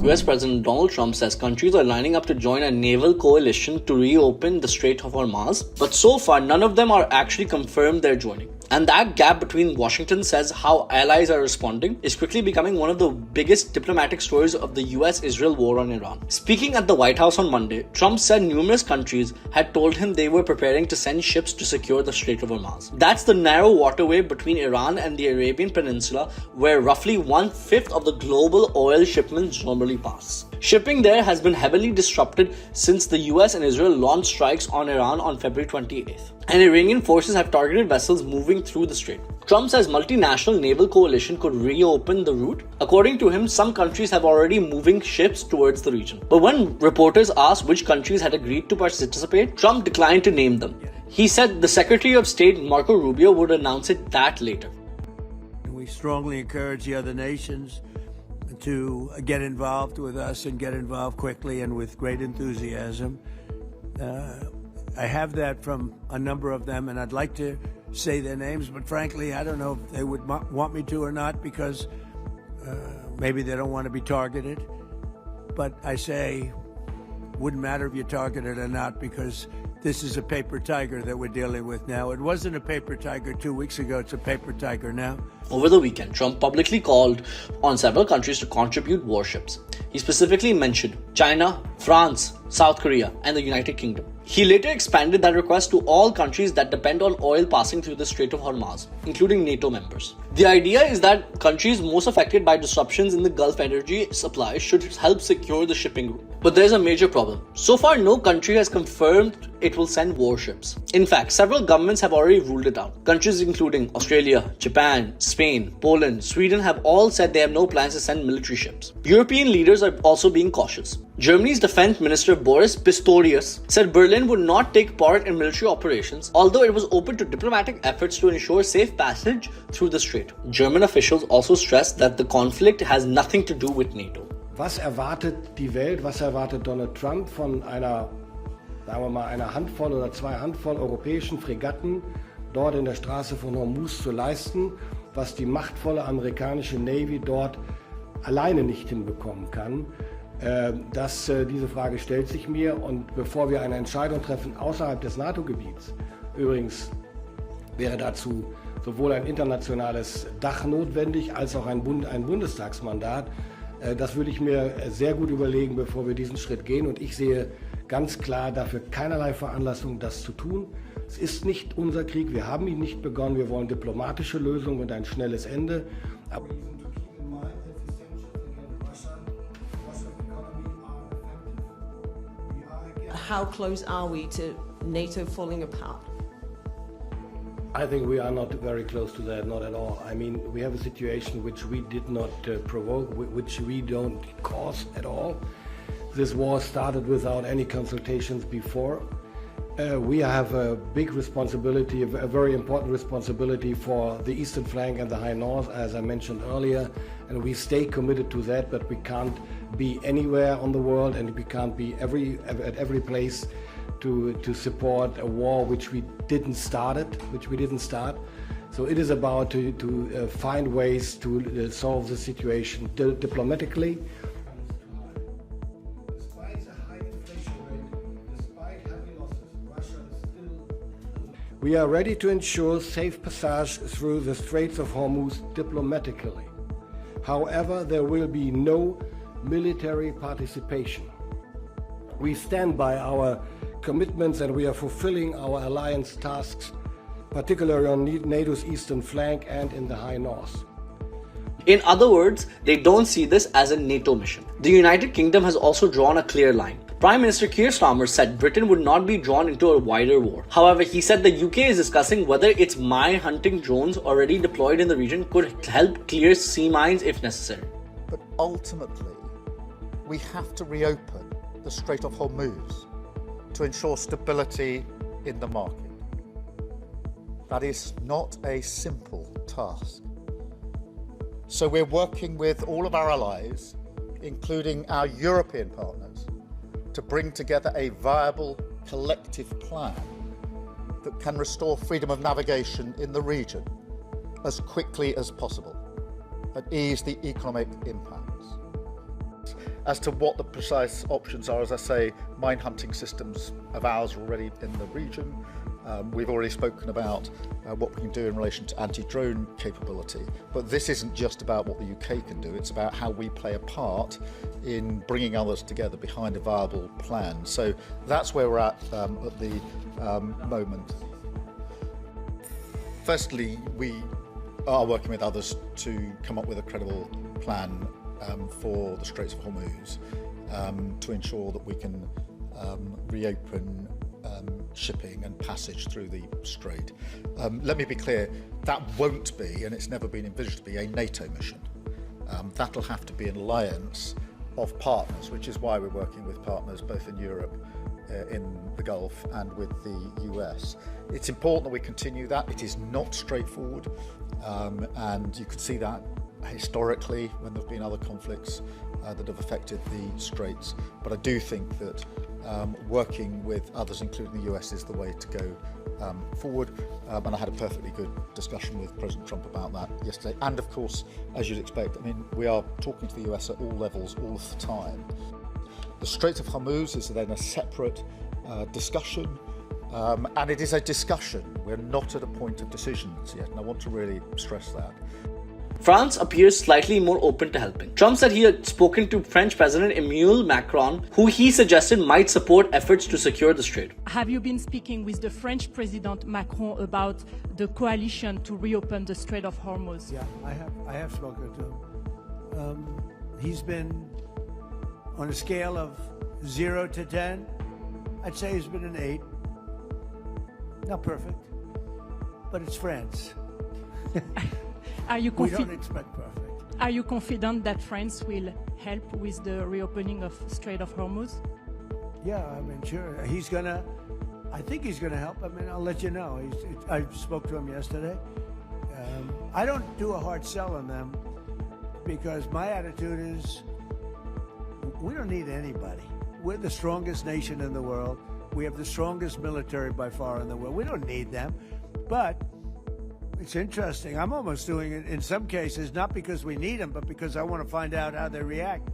US President Donald Trump says countries are lining up to join a naval coalition to reopen the Strait of Hormuz, but so far none of them are actually confirmed they're joining. And that gap between Washington says how allies are responding is quickly becoming one of the biggest diplomatic stories of the US-Israel war on Iran. Speaking at the White House on Monday, Trump said numerous countries had told him they were preparing to send ships to secure the Strait of Hormuz. That's the narrow waterway between Iran and the Arabian Peninsula where roughly 1/5 of the global oil shipments normally pass. Shipping there has been heavily disrupted since the US and Israel launched strikes on Iran on February 28th. And Iranian forces have targeted vessels moving through the strait. Trump says multinational naval coalition could reopen the route. According to him, some countries have already moving ships towards the region. But when reporters asked which countries had agreed to participate, Trump declined to name them. He said the Secretary of State Marco Rubio would announce it that later. We strongly encourage the other nations to get involved with us and get involved quickly and with great enthusiasm. I have that from a number of them, and I'd like to say their names, but frankly, I don't know if they would want me to or not, because maybe they don't want to be targeted. But I say, wouldn't matter if you're targeted or not, because this is a paper tiger that we're dealing with now. It wasn't a paper tiger 2 weeks ago, it's a paper tiger now. Over the weekend, Trump publicly called on several countries to contribute warships. He specifically mentioned China, France, South Korea, and the United Kingdom. He later expanded that request to all countries that depend on oil passing through the Strait of Hormuz, including NATO members. The idea is that countries most affected by disruptions in the Gulf energy supply should help secure the shipping route. But there's a major problem. So far, no country has confirmed it will send warships. In fact, several governments have already ruled it out. Countries including Australia, Japan, Spain, Poland, Sweden have all said they have no plans to send military ships. European leaders are also being cautious. Germany's defense minister Boris Pistorius said Berlin would not take part in military operations, although it was open to diplomatic efforts to ensure safe passage through the strait. German officials also stressed that the conflict has nothing to do with NATO. Was erwartet die Welt, was erwartet Donald Trump von einer, sagen wir mal, einer Handvoll oder zwei Handvoll europäischen Fregatten dort in der Straße von Hormuz zu leisten, was die machtvolle amerikanische Navy dort alleine nicht hinbekommen kann? Diese Frage stellt sich mir, und bevor wir eine Entscheidung treffen außerhalb des NATO-Gebiets, übrigens wäre dazu sowohl ein internationales Dach notwendig als auch ein Bundestagsmandat. Das würde ich mir sehr gut überlegen, bevor wir diesen Schritt gehen, und ich sehe ganz klar dafür keinerlei Veranlassung, das zu tun. Es ist nicht unser Krieg, wir haben ihn nicht begonnen, wir wollen diplomatische Lösungen und ein schnelles Ende. Aber how close are we to NATO falling apart? I think we are not very close to that, not at all. I mean, we have a situation which we did not provoke, which we don't cause at all. This war started without any consultations before. We have a big responsibility, a very important responsibility for the eastern flank and the high north, as I mentioned earlier, and we stay committed to that, but we can't be anywhere on the world, and we can't be at every place to support a war which we didn't start. So it is about to find ways to solve the situation diplomatically. We are ready to ensure safe passage through the Straits of Hormuz diplomatically. However, there will be no military participation. We stand by our commitments and we are fulfilling our alliance tasks, particularly on NATO's eastern flank and in the high north. In other words, they don't see this as a NATO mission. The United Kingdom has also drawn a clear line. Prime Minister Keir Starmer said Britain would not be drawn into a wider war. However, he said the UK is discussing whether its mine hunting drones already deployed in the region could help clear sea mines if necessary. But ultimately, we have to reopen the Strait of Hormuz to ensure stability in the market. That is not a simple task. So we're working with all of our allies, including our European partners, to bring together a viable collective plan that can restore freedom of navigation in the region as quickly as possible and ease the economic impacts. As to what the precise options are, as I say, mine hunting systems of ours are already in the region. We've already spoken about what we can do in relation to anti-drone capability, but this isn't just about what the UK can do, it's about how we play a part in bringing others together behind a viable plan. So that's where we're at the moment. Firstly, we are working with others to come up with a credible plan for the Strait of Hormuz to ensure that we can reopen shipping and passage through the strait. Let me be clear, that won't be, and it's never been envisaged to be, a NATO mission. That'll have to be an alliance of partners, which is why we're working with partners both in Europe, in the Gulf and with the US. It's important that we continue that. It is not straightforward, and you could see that historically when there have been other conflicts that have affected the straits. But I do think that working with others, including the US, is the way to go forward. And I had a perfectly good discussion with President Trump about that yesterday. And of course, as you'd expect, I mean, we are talking to the US at all levels, all of the time. The Strait of Hormuz is then a separate discussion, and it is a discussion. We're not at a point of decisions yet, and I want to really stress that. France appears slightly more open to helping. Trump said he had spoken to French President Emmanuel Macron, who he suggested might support efforts to secure the strait. Have you been speaking with the French President Macron about the coalition to reopen the Strait of Hormuz? Yeah, I have spoken to him. He's been, on a scale of 0 to 10, I'd say he's been an 8. Not perfect, but it's France. We don't expect perfect. Are you confident that France will help with the reopening of Strait of Hormuz? Yeah, I mean, sure. I think he's gonna help. I mean, I'll let you know. I spoke to him yesterday. I don't do a hard sell on them because my attitude is we don't need anybody. We're the strongest nation in the world. We have the strongest military by far in the world. We don't need them. But it's interesting. I'm almost doing it in some cases, not because we need them, but because I want to find out how they react.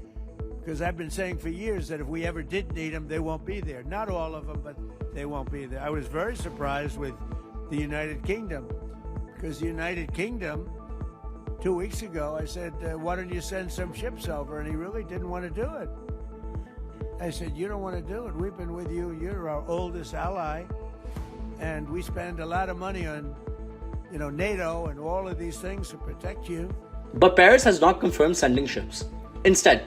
Because I've been saying for years that if we ever did need them, they won't be there. Not all of them, but they won't be there. I was very surprised with the United Kingdom, because the United Kingdom, 2 weeks ago, I said, why don't you send some ships over? And he really didn't want to do it. I said, you don't want to do it. We've been with you. You're our oldest ally. And we spend a lot of money on NATO and all of these things to protect you. But Paris has not confirmed sending ships. Instead,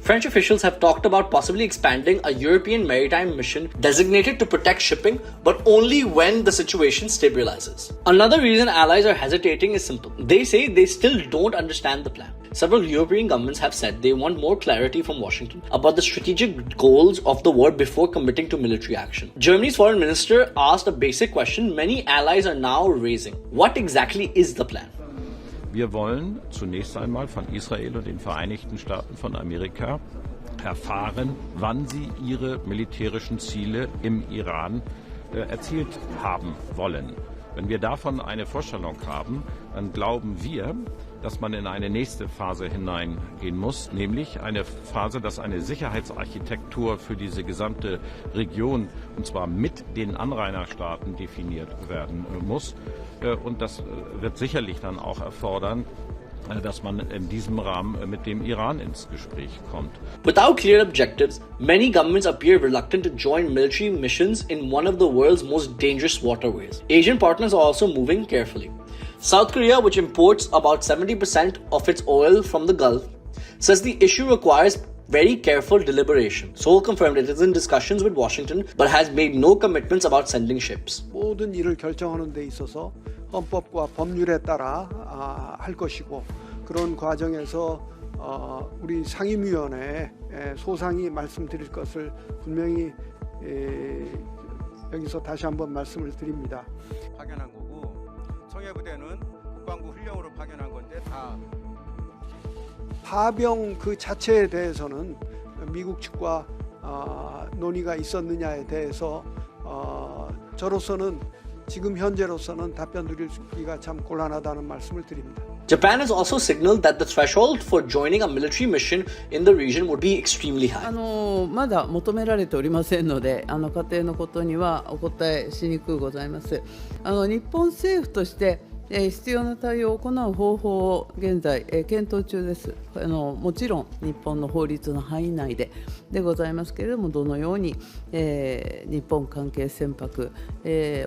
French officials have talked about possibly expanding a European maritime mission designated to protect shipping, but only when the situation stabilizes. Another reason allies are hesitating is simple. They say they still don't understand the plan. Several European governments have said they want more clarity from Washington about the strategic goals of the war before committing to military action. Germany's foreign minister asked a basic question many allies are now raising. What exactly is the plan? Wir wollen zunächst einmal von Israel und den Vereinigten Staaten von Amerika erfahren, wann sie ihre militärischen Ziele im Iran erzielt haben wollen. Wenn wir davon eine Vorstellung haben, dann glauben wir, dass man in eine nächste Phase hineingehen muss, nämlich eine Phase, dass eine Sicherheitsarchitektur für diese gesamte Region, und zwar mit den Anrainerstaaten, definiert werden muss. Und das wird sicherlich dann auch erfordern, dass man in diesem Rahmen mit dem Iran ins Gespräch kommt. Without clear objectives, many governments appear reluctant to join military missions in one of the world's most dangerous waterways. Asian partners are also moving carefully. South Korea, which imports about 70% of its oil from the Gulf, says the issue requires very careful deliberation. Seoul confirmed it is in discussions with Washington, but has made no commitments about sending ships. 모든 일을 결정하는 데 있어서 헌법과 법률에 따라 할 것이고, 그런 과정에서 우리 상임위원회에 소상히 말씀드릴 것을 분명히 여기서 다시 한번 말씀을 드립니다. 파견한 거고, 청해부대는 국방부 훈령으로 파견한 건데 다 파병 그 자체에 대해서는 미국 측과 논의가 있었느냐에 대해서 저로서는 지금 현재로서는 답변 드리기가 참 곤란하다는 말씀을 드립니다. Japan has also signaled that the threshold for joining a military mission in the region would be extremely high. まだ求められておりませんので、仮定のことにはお答えしにくうございます。日本政府として必要な対応を行う方法を現在検討中です。もちろん日本の法律の範囲内でございますけれども、どのように日本関係船舶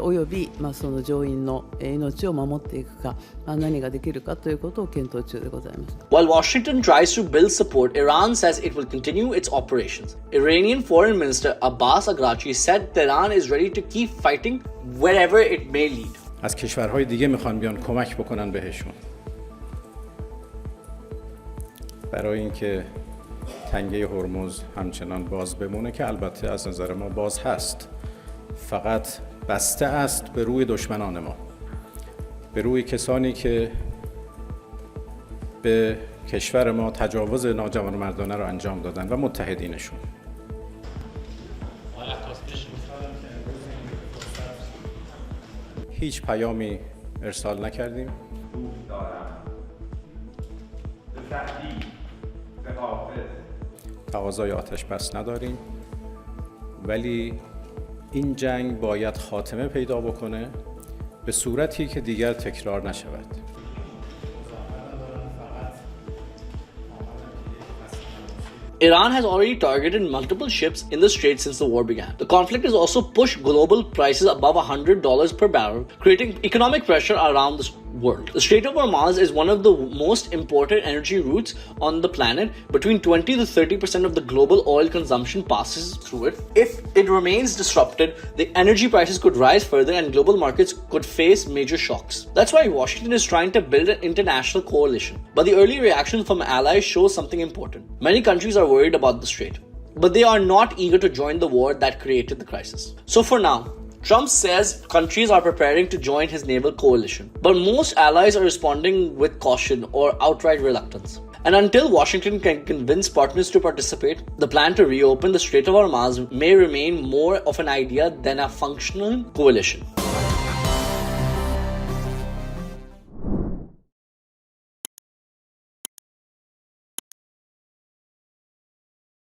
およびその乗員の命を守っていくか、何ができるかということを検討中でございます。While Washington tries to build support, Iran says it will continue its operations. Iranian Foreign Minister Abbas Araghchi said Tehran is ready to keep fighting wherever it may lead. از کشورهای دیگه میخوان بیان کمک بکنن بهشون برای اینکه تنگه هرمز همچنان باز بمونه، که البته از نظر ما باز هست، فقط بسته است به روی دشمنان ما، به روی کسانی که به کشور ما تجاوز ناجوانمردانه را انجام دادن و متحدینشون. هیچ پیامی ارسال نکردیم. تقاضای آتش بس نداریم، ولی این جنگ باید خاتمه پیدا بکنه به صورتی که دیگر تکرار نشود. Iran has already targeted multiple ships in the strait since the war began. The conflict has also pushed global prices above $100 per barrel, creating economic pressure around the world. The Strait of Hormuz is one of the most important energy routes on the planet. Between 20 to 30% of the global oil consumption passes through it. If it remains disrupted, the energy prices could rise further and global markets could face major shocks. That's why Washington is trying to build an international coalition. But the early reaction from allies shows something important. Many countries are worried about the strait, but they are not eager to join the war that created the crisis. So for now, Trump says countries are preparing to join his naval coalition, but most allies are responding with caution or outright reluctance. And until Washington can convince partners to participate, the plan to reopen the Strait of Hormuz may remain more of an idea than a functional coalition.